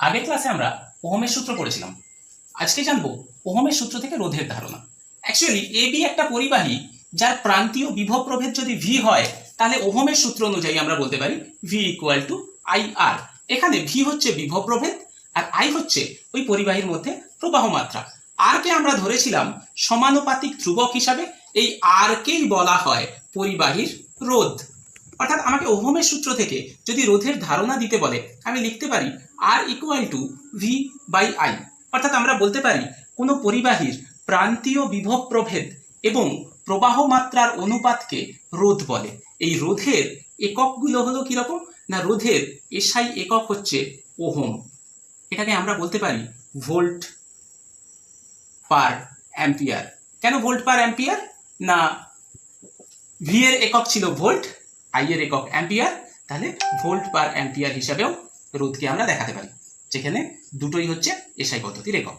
আগের ক্লাসে আমরা ওহমের সূত্র পড়েছিলাম। আজকে জানবো ওহমের সূত্র থেকে রোধের ধারণা। অ্যাকচুয়ালি এবি একটা পরিবাহী যার প্রান্তীয় বিভব প্রভেদ যদি ভি হয়, তাহলে ওহমের সূত্র অনুযায়ী আমরা বলতে পারি ভি ইকুয়াল টু আই আর। এখানে ভি হচ্ছে বিভব প্রভেদ আর আই হচ্ছে ওই পরিবাহীর মধ্যে প্রবাহ মাত্রা। আর কে আমরা ধরেছিলাম সমানুপাতিক ধ্রুবক হিসাবে। এই আর কেই বলা হয় পরিবাহীর রোধ। অর্থাৎ আমাকে ওহমের সূত্র থেকে যদি রোধের ধারণা দিতে বলে, আমি লিখতে পারি আর equal to V by I. অর্থাৎ আমরা বলতে পারি কোনো পরিবাহীর প্রান্তীয় বিভব প্রভেদ এবং প্রবাহ মাত্রার অনুপাতকে রোধ বলে। এই রোধের এককগুলো হলো কিরকম না, রোধের এসআই একক হচ্ছে ওহম। এটাকে আমরা বলতে পারি ভোল্ট পার অ্যাম্পিয়ার। কেন ভোল্ট পার অ্যাম্পিয়ার? না, ভি এর একক ছিল ভোল্ট, আই এর একক অ্যাম্পিয়ার, তাহলে ভোল্ট পার অ্যাম্পিয়ার হিসাবেও রোধকে আমরা দেখাতে পারি, যেখানে দুটোই হচ্ছে এসআই পদ্ধতির একক।